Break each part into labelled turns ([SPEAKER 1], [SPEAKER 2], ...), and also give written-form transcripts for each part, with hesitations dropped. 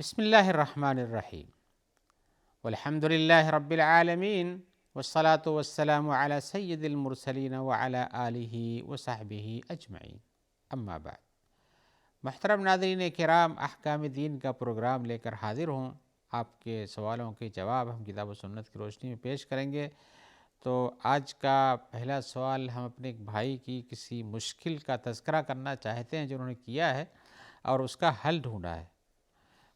[SPEAKER 1] بسم اللہ الرحمن الرحیم والحمد للہ رب العالمین والصلاة والسلام علی سید المرسلین وعلی آلہ وصحبہ اجمعین، اما بعد۔ محترم ناظرین کرام، احکام دین کا پروگرام لے کر حاضر ہوں۔ آپ کے سوالوں کے جواب ہم کتاب و سنت کی روشنی میں پیش کریں گے۔ تو آج کا پہلا سوال ہم اپنے ایک بھائی کی کسی مشکل کا تذکرہ کرنا چاہتے ہیں جو انہوں نے کیا ہے اور اس کا حل ڈھونڈا ہے۔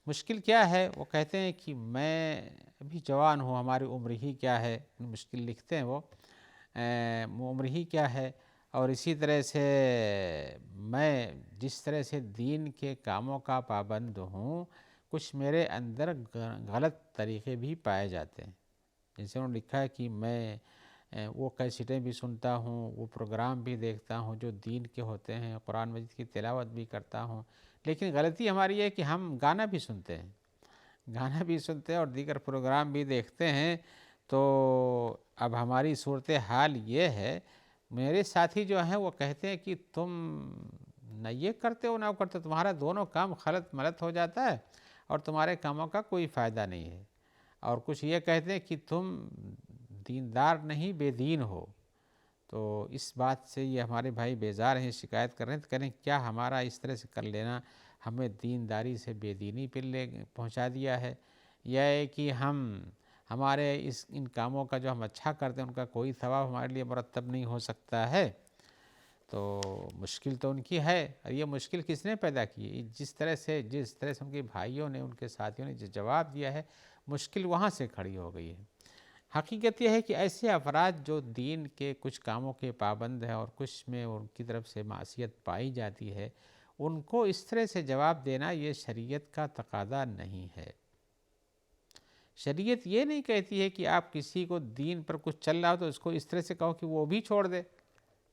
[SPEAKER 1] مشکل کیا ہے؟ وہ کہتے ہیں کہ میں ابھی جوان ہوں، ہماری عمر ہی کیا ہے، مشکل لکھتے ہیں وہ عمر ہی کیا ہے، اور اسی طرح سے میں جس طرح سے دین کے کاموں کا پابند ہوں، کچھ میرے اندر غلط طریقے بھی پائے جاتے ہیں۔ جیسے انہوں نے لکھا ہے کہ میں وہ کیسٹیں بھی سنتا ہوں، وہ پروگرام بھی دیکھتا ہوں جو دین کے ہوتے ہیں، قرآن مجید کی تلاوت بھی کرتا ہوں، لیکن غلطی ہماری یہ ہے کہ ہم گانا بھی سنتے ہیں اور دیگر پروگرام بھی دیکھتے ہیں۔ تو اب ہماری صورتحال یہ ہے، میرے ساتھی جو ہیں وہ کہتے ہیں کہ تم نہ یہ کرتے ہو نہ وہ کرتے، تمہارا دونوں کام خلط ملط ہو جاتا ہے اور تمہارے کاموں کا کوئی فائدہ نہیں ہے، اور کچھ یہ کہتے ہیں کہ تم دیندار نہیں بے دین ہو۔ تو اس بات سے یہ ہمارے بھائی بیزار ہیں، شکایت کر رہے ہیں، تو کہہ رہے ہیں کیا ہمارا اس طرح سے کر لینا ہمیں دینداری سے بے دینی پہ پہنچا دیا ہے، یا ہے کہ ہمارے ان کاموں کا جو ہم اچھا کرتے ہیں ان کا کوئی ثواب ہمارے لیے مرتب نہیں ہو سکتا ہے؟ تو مشکل تو ان کی ہے، اور یہ مشکل کس نے پیدا کی ہے؟ جس طرح سے ان کے بھائیوں نے، ان کے ساتھیوں نے جو جواب دیا ہے، مشکل وہاں سے کھڑی ہو گئی ہے۔ حقیقت یہ ہے کہ ایسے افراد جو دین کے کچھ کاموں کے پابند ہیں اور کچھ میں ان کی طرف سے معصیت پائی جاتی ہے، ان کو اس طرح سے جواب دینا یہ شریعت کا تقاضا نہیں ہے۔ شریعت یہ نہیں کہتی ہے کہ آپ کسی کو دین پر کچھ چل رہا ہو تو اس کو اس طرح سے کہو کہ وہ بھی چھوڑ دے۔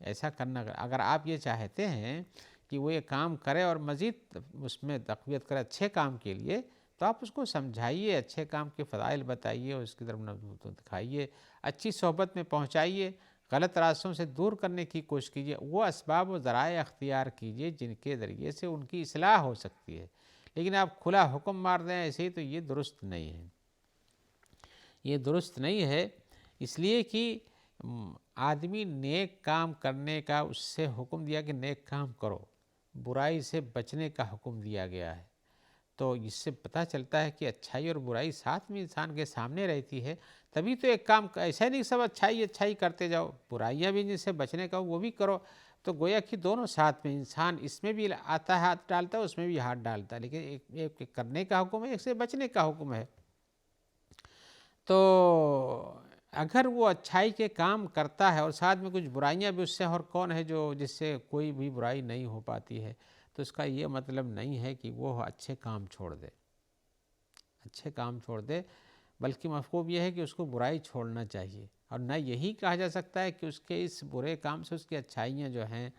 [SPEAKER 1] ایسا کرنا، اگر آپ یہ چاہتے ہیں کہ وہ یہ کام کرے اور مزید اس میں تقویت کرے اچھے کام کے لیے، تو آپ اس کو سمجھائیے، اچھے کام کے فضائل بتائیے، اس کی طرف دکھائیے، اچھی صحبت میں پہنچائیے، غلط راستوں سے دور کرنے کی کوشش کیجیے، وہ اسباب و ذرائع اختیار کیجیے جن کے ذریعے سے ان کی اصلاح ہو سکتی ہے۔ لیکن آپ کھلا حکم مار دیں ایسے ہی، تو یہ درست نہیں ہے، یہ درست نہیں ہے۔ اس لیے کہ آدمی نیک کام کرنے کا اس سے حکم دیا کہ نیک کام کرو، برائی سے بچنے کا حکم دیا گیا ہے۔ تو اس سے پتہ چلتا ہے کہ اچھائی اور برائی ساتھ میں انسان کے سامنے رہتی ہے۔ تبھی تو ایک کام، ایسا نہیں سب اچھائی کرتے جاؤ، برائیاں بھی جن سے بچنے کا وہ بھی کرو، تو گویا کہ دونوں ساتھ میں، انسان اس میں بھی آتا ہے ہاتھ ڈالتا ہے، اس میں بھی ہاتھ ڈالتا ہے، لیکن ایک کرنے کا حکم ہے، ایک سے بچنے کا حکم ہے۔ تو اگر وہ اچھائی کے کام کرتا ہے اور ساتھ میں کچھ برائیاں بھی اس سے، اور کون ہے جو جس سے کوئی بھی برائی نہیں ہو پاتی ہے، تو اس کا یہ مطلب نہیں ہے کہ وہ اچھے کام چھوڑ دے، بلکہ مفہوم یہ ہے کہ اس کو برائی چھوڑنا چاہیے، اور نہ یہی کہا جا سکتا ہے کہ اس کے اس برے کام سے اس کی اچھائیاں جو ہیں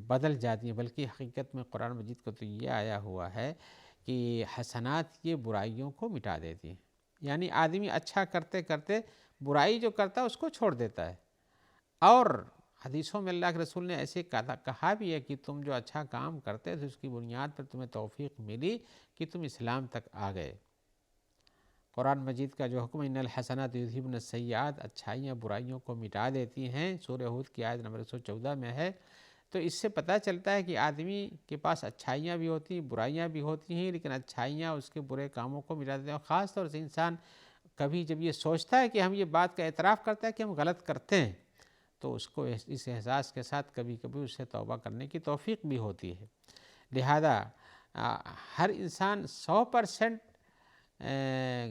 [SPEAKER 1] بدل جاتی ہیں، بلکہ حقیقت میں قرآن مجید کو تو یہ آیا ہوا ہے کہ حسنات یہ برائیوں کو مٹا دیتی ہیں، یعنی آدمی اچھا کرتے کرتے برائی جو کرتا ہے اس کو چھوڑ دیتا ہے۔ اور حدیثوں میں اللہ کے رسول نے ایسے کہا بھی ہے کہ تم جو اچھا کام کرتے تھے اس کی بنیاد پر تمہیں توفیق ملی کہ تم اسلام تک آ گئے۔ قرآن مجید کا جو حکم ان الحسنات یذہبن السیئات، اچھائیاں برائیوں کو مٹا دیتی ہیں، سورہ ہود کی آیت نمبر 114 میں ہے۔ تو اس سے پتہ چلتا ہے کہ آدمی کے پاس اچھائیاں بھی ہوتی ہیں، برائیاں بھی ہوتی ہیں، لیکن اچھائیاں اس کے برے کاموں کو مٹا دیتی ہیں۔ اور خاص طور سے انسان کبھی جب یہ سوچتا ہے کہ ہم یہ بات کا اعتراف کرتا ہے کہ ہم غلط کرتے ہیں، تو اس کو اس احساس کے ساتھ کبھی کبھی اس سے توبہ کرنے کی توفیق بھی ہوتی ہے۔ لہذا ہر انسان 100%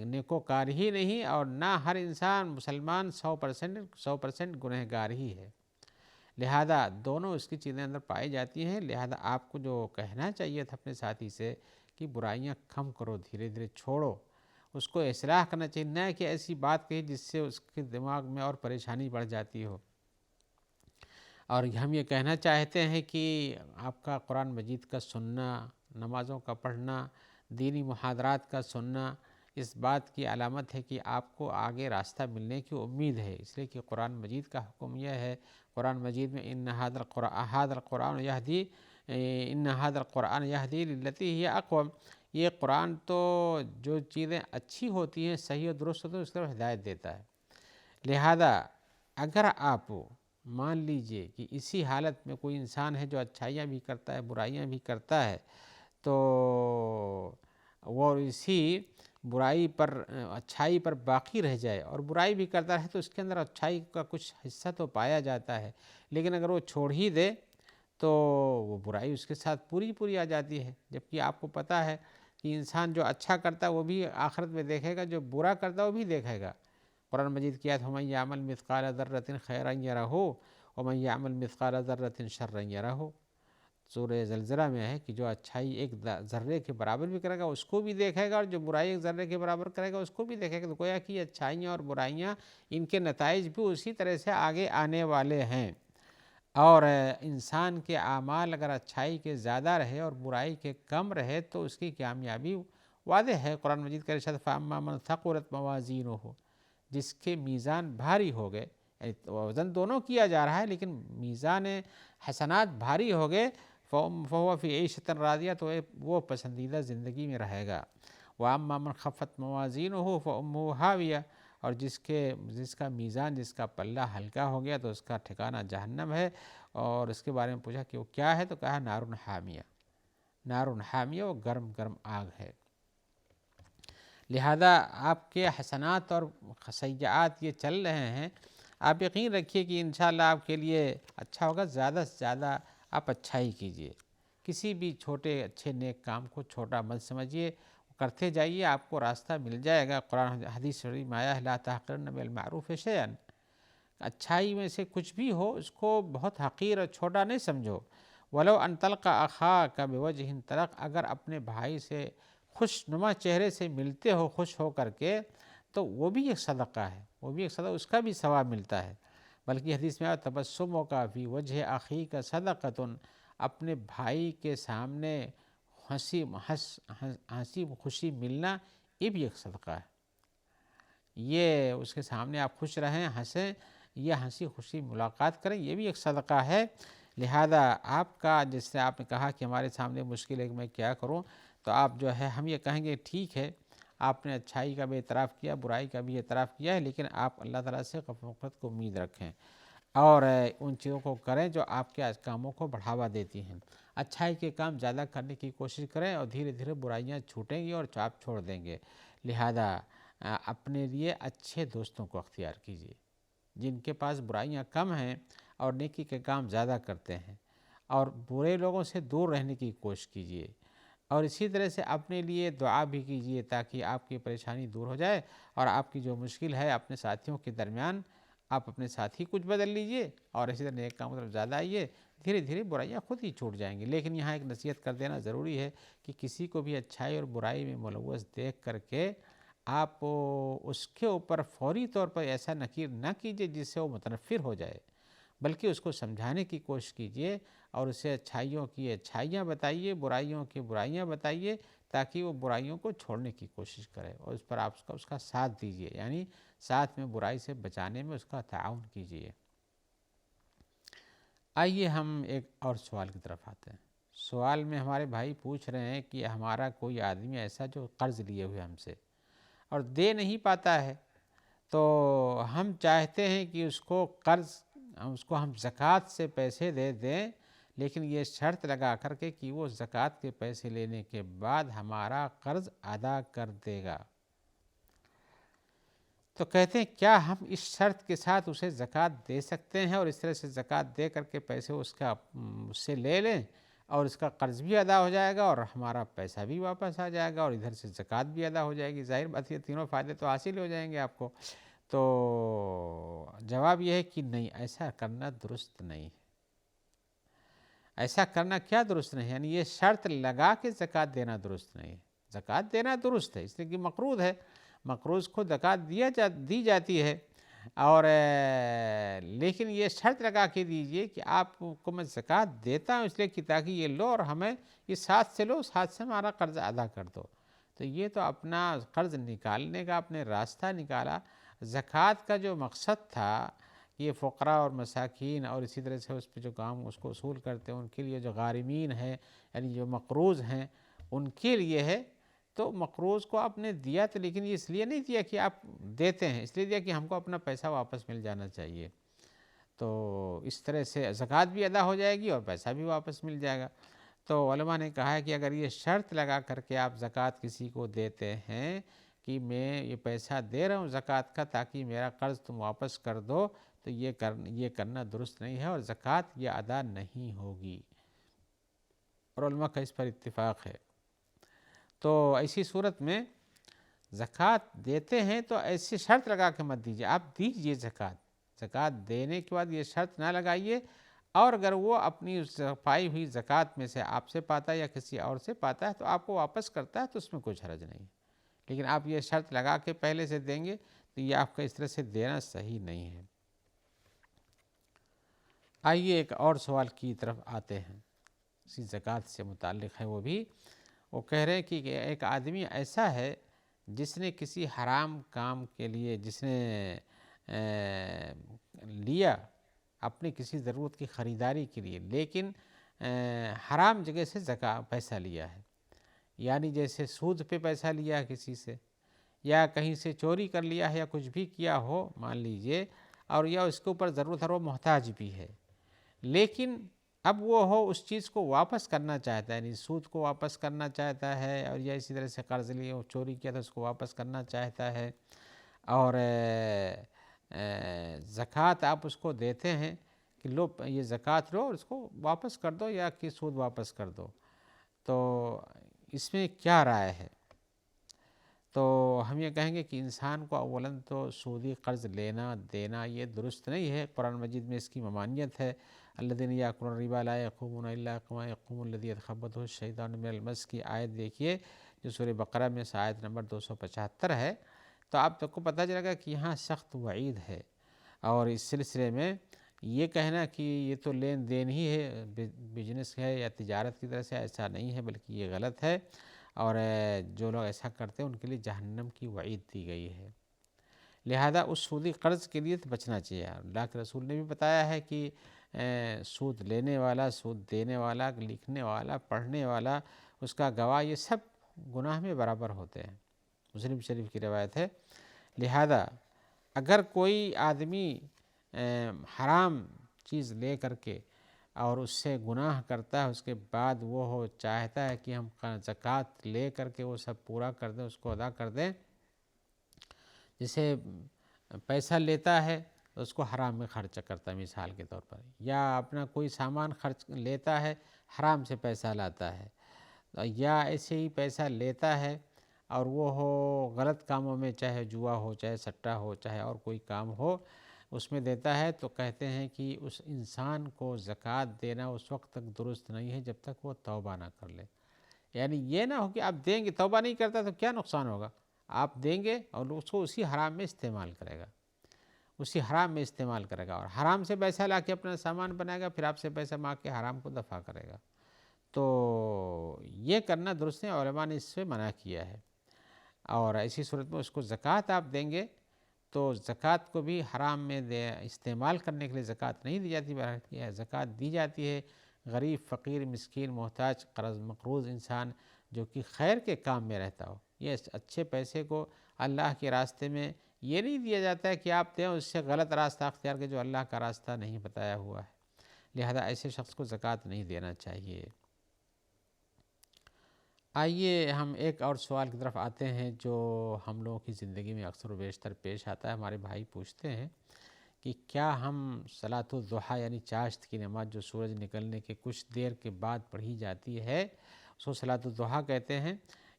[SPEAKER 1] نیکوکار ہی نہیں، اور نہ ہر انسان مسلمان 100% گنہگار ہی ہے۔ لہذا دونوں اس کی چیزیں اندر پائی جاتی ہیں۔ لہذا آپ کو جو کہنا چاہیے تھا اپنے ساتھی سے کہ برائیاں کم کرو، دھیرے دھیرے چھوڑو، اس کو اصلاح کرنا چاہیے، نہ کہ ایسی بات کہی جس سے اس کے دماغ میں اور پریشانی بڑھ جاتی ہو۔ اور ہم یہ کہنا چاہتے ہیں کہ آپ کا قرآن مجید کا سننا، نمازوں کا پڑھنا، دینی محاضرات کا سننا، اس بات کی علامت ہے کہ آپ کو آگے راستہ ملنے کی امید ہے، اس لیے کہ قرآن مجید کا حکم یہ ہے، قرآن مجید میں ان ھذا القرآن یہدی للتی ہی اقوم، یہ قرآن تو جو چیزیں اچھی ہوتی ہیں، صحیح اور درست ہوتی ہیں، اس کی طرف ہدایت دیتا ہے۔ لہذا اگر آپ مان لیجئے کہ اسی حالت میں کوئی انسان ہے جو اچھائیاں بھی کرتا ہے، برائیاں بھی کرتا ہے، تو وہ اسی برائی پر اچھائی پر باقی رہ جائے اور برائی بھی کرتا رہے، تو اس کے اندر اچھائی کا کچھ حصہ تو پایا جاتا ہے، لیکن اگر وہ چھوڑ ہی دے تو وہ برائی اس کے ساتھ پوری آ جاتی ہے۔ جبکہ آپ کو پتہ ہے کہ انسان جو اچھا کرتا ہے وہ بھی آخرت میں دیکھے گا، جو برا کرتا ہے وہ بھی دیکھے گا۔ قرآن مجید کی آیت وَمَن يَعْمَلْ مِثْقَالَ ذَرَّةٍ خَيْرًا يَرَهُ وَمَن يَعْمَلْ مِثْقَالَ ذَرَّةٍ شَرًّا يَرَهُ۔ سورہ زلزلہ میں ہے کہ جو اچھائی ایک ذرے کے برابر بھی کرے گا اس کو بھی دیکھے گا، اور جو برائی ایک ذرے کے برابر کرے گا اس کو بھی دیکھے گا۔ تو گویا کہ اچھائیاں اور برائیاں، ان کے نتائج بھی اسی طرح سے آگے آنے والے ہیں۔ اور انسان کے اعمال اگر اچھائی کے زیادہ رہے اور برائی کے کم رہے تو اس کی کامیابی واضح ہے۔ قرآن مجید کا ارشاد فَأَمَّا مَنْ ثَقُلَتْ مَوَازِينُهُ، جس کے میزان بھاری ہو گئے، وزن دونوں کیا جا رہا ہے لیکن میزان حسنات بھاری ہو گئے، فَهُوَ فِي عِيشَةٍ رَاضِيَةٍ، تو وہ پسندیدہ زندگی میں رہے گا۔ وَأَمَّا مَنْ خَفَّتْ مَوَازِينُهُ فَأُمُّهُ هَاوِيَةٌ، اور جس کا میزان، جس کا پلہ ہلکا ہو گیا تو اس کا ٹھکانہ جہنم ہے۔ اور اس کے بارے میں پوچھا کہ وہ کیا ہے، تو کہا نار حامیہ، نار حامیہ، وہ گرم گرم آگ ہے۔ لہذا آپ کے حسنات اور سیئات یہ چل رہے ہیں، آپ یقین رکھیے کہ انشاءاللہ آپ کے لیے اچھا ہوگا۔ زیادہ سے زیادہ آپ اچھائی کیجئے، کسی بھی چھوٹے اچھے نیک کام کو چھوٹا مت سمجھیے، کرتے جائیے، آپ کو راستہ مل جائے گا۔ قرآن حدیث شریف میں آیا ہے لا تحقرن من المعروف شیئا، اچھائی میں سے کچھ بھی ہو اس کو بہت حقیر اور چھوٹا نہیں سمجھو۔ ولو ان تلقى اخاك بوجه طلق، اگر اپنے بھائی سے خوش نما چہرے سے ملتے ہو، خوش ہو کر کے، تو وہ بھی ایک صدقہ ہے، وہ بھی ایک صدقہ، اس کا بھی ثواب ملتا ہے۔ بلکہ حدیث میں تبسمک فی وجہ اخیک صدقۃ، اپنے بھائی کے سامنے ہنسی خوشی ملنا، یہ بھی ایک صدقہ ہے۔ یہ اس کے سامنے آپ خوش رہیں، ہنسیں، یہ ہنسی خوشی ملاقات کریں، یہ بھی ایک صدقہ ہے۔ لہذا آپ کا، جس سے آپ نے کہا کہ ہمارے سامنے مشکل ہے کہ میں کیا کروں، تو آپ جو ہے، ہم یہ کہیں گے ٹھیک ہے، آپ نے اچھائی کا بھی اعتراف کیا، برائی کا بھی اعتراف کیا ہے، لیکن آپ اللہ تعالیٰ سے غفرت کو امید رکھیں اور ان چیزوں کو کریں جو آپ کے کاموں کو بڑھاوا دیتی ہیں۔ اچھائی کے کام زیادہ کرنے کی کوشش کریں اور دھیرے دھیرے برائیاں چھوٹیں گی اور آپ چھوڑ دیں گے۔ لہذا اپنے لیے اچھے دوستوں کو اختیار کیجیے، جن کے پاس برائیاں کم ہیں اور نیکی کے کام زیادہ کرتے ہیں، اور برے لوگوں سے دور رہنے کی کوشش کیجیے۔ اور اسی طرح سے اپنے لیے دعا بھی کیجیے تاکہ آپ کی پریشانی دور ہو جائے، اور آپ کی جو مشکل ہے اپنے ساتھیوں کے درمیان، آپ اپنے ساتھی کچھ بدل لیجئے اور اسی طرح نیک کاموں طرف زیادہ آئیے، دھیرے دھیرے برائیاں خود ہی چھوٹ جائیں گی۔ لیکن یہاں ایک نصیحت کر دینا ضروری ہے کہ کسی کو بھی اچھائی اور برائی میں ملوث دیکھ کر کے آپ اس کے اوپر فوری طور پر ایسا نکیر نہ کیجیے جس سے وہ متنفر ہو جائے، بلکہ اس کو سمجھانے کی کوشش کیجیے اور اسے اچھائیوں کی اچھائیاں بتائیے، برائیوں کی برائیاں بتائیے، تاکہ وہ برائیوں کو چھوڑنے کی کوشش کرے، اور اس پر آپ اس کا ساتھ دیجیے، یعنی ساتھ میں برائی سے بچانے میں اس کا تعاون کیجیے۔ آئیے ہم ایک اور سوال کی طرف آتے ہیں۔ سوال میں ہمارے بھائی پوچھ رہے ہیں کہ ہمارا کوئی آدمی ایسا جو قرض لیے ہوئے ہم سے اور دے نہیں پاتا ہے، تو ہم چاہتے ہیں کہ اس کو ہم زکوٰۃ سے پیسے دے دیں، لیکن یہ شرط لگا کر کے کہ وہ زکوٰۃ کے پیسے لینے کے بعد ہمارا قرض ادا کر دے گا۔ تو کہتے ہیں کیا ہم اس شرط کے ساتھ اسے زکوٰۃ دے سکتے ہیں اور اس طرح سے زکوٰۃ دے کر کے پیسے اس سے لے لیں اور اس کا قرض بھی ادا ہو جائے گا اور ہمارا پیسہ بھی واپس آ جائے گا اور ادھر سے زکوٰۃ بھی ادا ہو جائے گی؟ ظاہر بات ہے تینوں فائدے تو حاصل ہو جائیں گے آپ کو۔ تو جواب یہ ہے کہ نہیں، ایسا کرنا درست نہیں ہے۔ ایسا کرنا کیا درست نہیں ہے؟ یعنی یہ شرط لگا کے زکوٰۃ دینا درست نہیں ہے۔ زکوٰۃ دینا درست ہے، اس لیے کہ مقروض ہے، مقروض کو زکوٰۃ دی جاتی ہے، اور لیکن یہ شرط لگا کے دیجئے کہ آپ کو میں زکوٰۃ دیتا ہوں اس لیے کہ تاکہ یہ لو اور ہمیں اس ہاتھ سے لو، اس ہاتھ سے ہمارا قرض ادا کر دو۔ تو یہ تو اپنا قرض نکالنے کا آپ نے راستہ نکالا۔ زکوٰۃ کا جو مقصد تھا، یہ فقراء اور مساکین اور اسی طرح سے اس پہ جو کام اس کو وصول کرتے ہیں ان کے لیے، جو غارمین ہیں یعنی جو مقروض ہیں ان کے لیے ہے تو مقروض کو آپ نے دیا تو لیکن یہ اس لیے نہیں دیا کہ آپ دیتے ہیں، اس لیے دیا کہ ہم کو اپنا پیسہ واپس مل جانا چاہیے، تو اس طرح سے زکوٰۃ بھی ادا ہو جائے گی اور پیسہ بھی واپس مل جائے گا۔ تو علماء نے کہا ہے کہ اگر یہ شرط لگا کر کے آپ زکوٰۃ کسی کو دیتے ہیں کہ میں یہ پیسہ دے رہا ہوں زکوٰۃ کا تاکہ میرا قرض تم واپس کر دو، تو یہ کرنا درست نہیں ہے اور زکوٰۃ یہ ادا نہیں ہوگی، اور علماء کا اس پر اتفاق ہے۔ تو ایسی صورت میں زکوٰۃ دیتے ہیں تو ایسی شرط لگا کے مت دیجیے، آپ دیجیے زکوٰۃ دینے کے بعد یہ شرط نہ لگائیے، اور اگر وہ اپنی پائی ہوئی زکوٰۃ میں سے آپ سے پاتا ہے یا کسی اور سے پاتا ہے تو آپ کو واپس کرتا ہے تو اس میں کچھ حرج نہیں، لیکن آپ یہ شرط لگا کے پہلے سے دیں گے تو یہ آپ کا اس طرح سے دینا صحیح نہیں ہے۔ آئیے ایک اور سوال کی طرف آتے ہیں، اسی زکوٰۃ سے متعلق ہے، وہ کہہ رہے ہیں کہ ایک آدمی ایسا ہے جس نے کسی حرام کام کے لیے جس نے لیا اپنی کسی ضرورت کی خریداری کے لیے، لیکن حرام جگہ سے پیسہ لیا ہے، یعنی جیسے سود پہ پیسہ لیا ہے کسی سے، یا کہیں سے چوری کر لیا ہے، یا کچھ بھی کیا ہو مان لیجئے، اور یا اس کے اوپر ضرورت ہے، وہ محتاج بھی ہے، لیکن اب وہ اس چیز کو واپس کرنا چاہتا ہے، یعنی سود کو واپس کرنا چاہتا ہے، اور یا اسی طرح سے قرض لیے چوری کیا تھا اس کو واپس کرنا چاہتا ہے، اور زکوٰۃ آپ اس کو دیتے ہیں کہ لو یہ زکوٰۃ لو اور اس کو واپس کر دو یا کہ سود واپس کر دو، تو اس میں کیا رائے ہے؟ تو ہم یہ کہیں گے کہ انسان کو اولاً تو سودی قرض لینا دینا یہ درست نہیں ہے، قرآن مجید میں اس کی ممانعت ہے، الذین یأکلون الربا لا یقومون الا کما یقوم الذی یتخبطہ الشیطان من المس کی آیت دیکھیے جو سورہ بقرہ میں سے آیت نمبر 275 ہے، تو آپ کو پتہ چلے گا کہ یہاں سخت وعید ہے، اور اس سلسلے میں یہ کہنا کہ یہ تو لین دین ہی ہے، بزنس ہے یا تجارت کی طرح سے، ایسا نہیں ہے بلکہ یہ غلط ہے، اور جو لوگ ایسا کرتے ہیں ان کے لیے جہنم کی وعید دی گئی ہے، لہذا اس سودی قرض کے لیے تو بچنا چاہیے۔ اللہ کے رسول نے بھی بتایا ہے کہ سود لینے والا، سود دینے والا، لکھنے والا، پڑھنے والا، اس کا گواہ، یہ سب گناہ میں برابر ہوتے ہیں، مسلم شریف کی روایت ہے، لہذا اگر کوئی آدمی حرام چیز لے کر کے اور اس سے گناہ کرتا ہے، اس کے بعد وہ چاہتا ہے کہ ہم زکوٰۃ لے کر کے وہ سب پورا کر دیں، اس کو ادا کر دیں، جسے پیسہ لیتا ہے تو اس کو حرام میں خرچ کرتا ہے مثال کے طور پر، یا اپنا کوئی سامان خرچ لیتا ہے حرام سے پیسہ لاتا ہے، یا ایسے ہی پیسہ لیتا ہے اور وہ غلط کاموں میں، چاہے جوا ہو، چاہے سٹہ ہو، چاہے اور کوئی کام ہو، اس میں دیتا ہے، تو کہتے ہیں کہ اس انسان کو زکوٰۃ دینا اس وقت تک درست نہیں ہے جب تک وہ توبہ نہ کر لے، یعنی یہ نہ ہو کہ آپ دیں گے، توبہ نہیں کرتا تو کیا نقصان ہوگا، آپ دیں گے اور اس کو اسی حرام میں استعمال کرے گا، اسی حرام میں استعمال کرے گا، اور حرام سے پیسہ لا کے اپنا سامان بنائے گا، پھر آپ سے پیسہ مانگ کے حرام کو دفع کرے گا، تو یہ کرنا درست ہے، علماء نے اس سے منع کیا ہے، اور ایسی صورت میں اس کو زکوٰۃ آپ دیں گے تو زکوٰۃ کو بھی حرام میں استعمال کرنے کے لیے زکوٰۃ نہیں دی جاتی، بلکہ زکوٰۃ دی جاتی ہے غریب، فقیر، مسکین، محتاج، قرض مقروض انسان جو کہ خیر کے کام میں رہتا ہو، یہ اچھے پیسے کو اللہ کے راستے میں یہ نہیں دیا جاتا ہے کہ آپ دیں اس سے غلط راستہ اختیار کے جو اللہ کا راستہ نہیں بتایا ہوا ہے، لہذا ایسے شخص کو زکوٰۃ نہیں دینا چاہیے۔ آئیے ہم ایک اور سوال کی طرف آتے ہیں جو ہم لوگوں کی زندگی میں اکثر و بیشتر پیش آتا ہے، ہمارے بھائی پوچھتے ہیں کہ کیا ہم صلاۃ الضحیٰ یعنی چاشت کی نماز جو سورج نکلنے کے کچھ دیر کے بعد پڑھی جاتی ہے اس کو صلاۃ الضحیٰ کہتے ہیں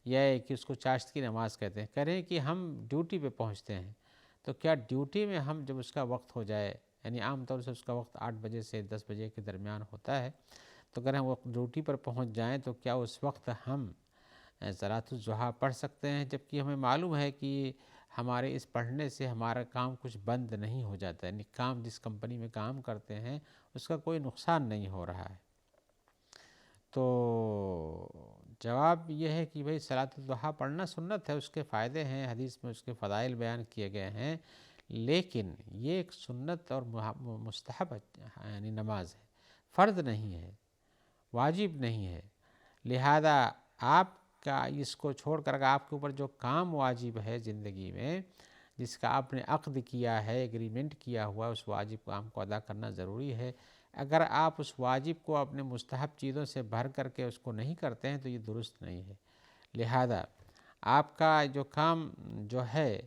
[SPEAKER 1] یا کہ اس کو چاشت کی نماز کہتے ہیں، کہہ رہے ہیں کہ ہم ڈیوٹی پہ پہنچتے ہیں تو کیا ڈیوٹی میں ہم جب اس کا وقت ہو جائے، یعنی عام طور سے اس کا وقت 8 بجے سے 10 بجے کے درمیان ہوتا ہے، تو اگر ہم وہ ڈیوٹی پر پہنچ جائیں تو کیا اس وقت ہم صلاۃ الضحیٰ پڑھ سکتے ہیں، جبکہ ہمیں معلوم ہے کہ ہمارے اس پڑھنے سے ہمارا کام کچھ بند نہیں ہو جاتا ہے، یعنی کام جس کمپنی میں کام کرتے ہیں اس کا کوئی نقصان نہیں ہو رہا ہے، تو جواب یہ ہے کہ بھئی صلاۃ الضحیٰ پڑھنا سنت ہے، اس کے فائدے ہیں، حدیث میں اس کے فضائل بیان کیے گئے ہیں، لیکن یہ ایک سنت اور مستحب یعنی نماز ہے، فرض نہیں ہے، واجب نہیں ہے، لہذا آپ کا اس کو چھوڑ کر آپ کے اوپر جو کام واجب ہے زندگی میں، جس کا آپ نے عقد کیا ہے، ایگریمنٹ کیا ہوا، اس واجب کام کو ادا کرنا ضروری ہے۔ اگر آپ اس واجب کو اپنے مستحب چیزوں سے بھر کر کے اس کو نہیں کرتے ہیں تو یہ درست نہیں ہے۔ لہذا آپ کا جو کام جو ہے،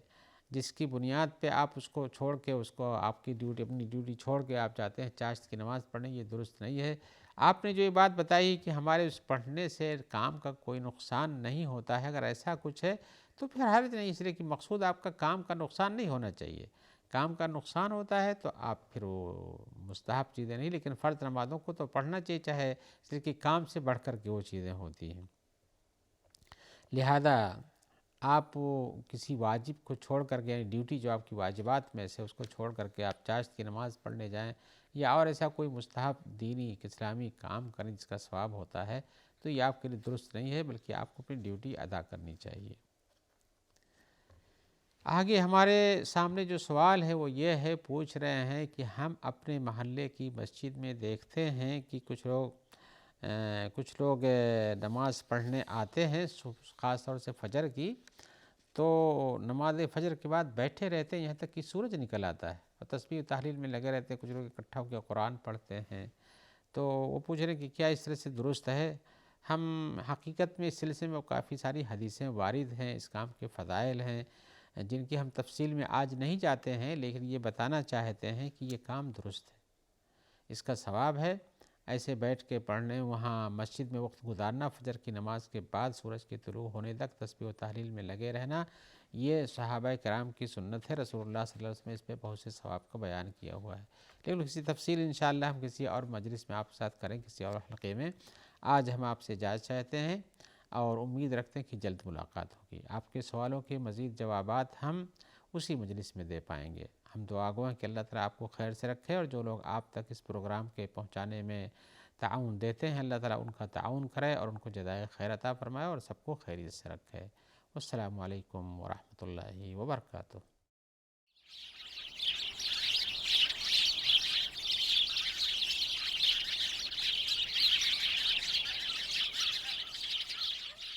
[SPEAKER 1] جس کی بنیاد پہ آپ اس کو چھوڑ کے اس کو آپ کی ڈیوٹی، اپنی ڈیوٹی چھوڑ کے آپ چاہتے ہیں چاشت کی نماز پڑھیں، یہ درست نہیں ہے۔ آپ نے جو یہ بات بتائی کہ ہمارے اس پڑھنے سے کام کا کوئی نقصان نہیں ہوتا ہے، اگر ایسا کچھ ہے تو پھر حرج نہیں، اس لیے کہ مقصود آپ کا کام کا نقصان نہیں ہونا چاہیے۔ کام کا نقصان ہوتا ہے تو آپ پھر وہ مستحب چیزیں نہیں، لیکن فرض نمازوں کو تو پڑھنا چاہیے، چاہے اس لیے کہ کام سے بڑھ کر کے وہ چیزیں ہوتی ہیں۔ لہذا آپ کسی واجب کو چھوڑ کر کے، یعنی ڈیوٹی جو آپ کی واجبات میں سے، اس کو چھوڑ کر کے آپ چاشت کی نماز پڑھنے جائیں یا اور ایسا کوئی مستحب دینی اسلامی کام کریں جس کا ثواب ہوتا ہے، تو یہ آپ کے لیے درست نہیں ہے، بلکہ آپ کو اپنی ڈیوٹی ادا کرنی چاہیے۔ آگے ہمارے سامنے جو سوال ہے وہ یہ ہے، پوچھ رہے ہیں کہ ہم اپنے محلے کی مسجد میں دیکھتے ہیں کہ کچھ لوگ نماز پڑھنے آتے ہیں، خاص طور سے فجر کی، تو نماز فجر کے بعد بیٹھے رہتے ہیں یہاں تک کہ سورج نکل آتا ہے، اور تسبیح و تحلیل میں لگے رہتے ہیں، کچھ لوگ اکٹھا ہو کے قرآن پڑھتے ہیں۔ تو وہ پوچھ رہے ہیں کہ کیا اس طرح سے درست ہے؟ ہم حقیقت میں اس سلسلے میں کافی ساری حدیثیں وارد ہیں، اس کام کے فضائل ہیں، جن کی ہم تفصیل میں آج نہیں جاتے ہیں، لیکن یہ بتانا چاہتے ہیں کہ یہ کام درست ہے، اس کا ثواب ہے۔ ایسے بیٹھ کے پڑھنے، وہاں مسجد میں وقت گزارنا، فجر کی نماز کے بعد سورج کے طلوع ہونے تک تسبیح و تحلیل میں لگے رہنا، یہ صحابہ کرام کی سنت ہے۔ رسول اللہ صلی اللہ علیہ وسلم نے اس پہ بہت سے ثواب کا بیان کیا ہوا ہے، لیکن کسی تفصیل انشاءاللہ ہم کسی اور مجلس میں آپ کے ساتھ کریں، کسی اور حلقے میں۔ آج ہم آپ سے اجازت چاہتے ہیں اور امید رکھتے ہیں کہ جلد ملاقات ہوگی۔ آپ کے سوالوں کے مزید جوابات ہم اسی مجلس میں دے پائیں گے۔ ہم دعا گو ہیں کہ اللہ تعالیٰ آپ کو خیر سے رکھے، اور جو لوگ آپ تک اس پروگرام کے پہنچانے میں تعاون دیتے ہیں، اللہ تعالیٰ ان کا تعاون کرے اور ان کو جزائے خیر عطا فرمائے اور سب کو خیریت سے رکھے۔ السلام علیکم ورحمۃ اللہ وبرکاتہ۔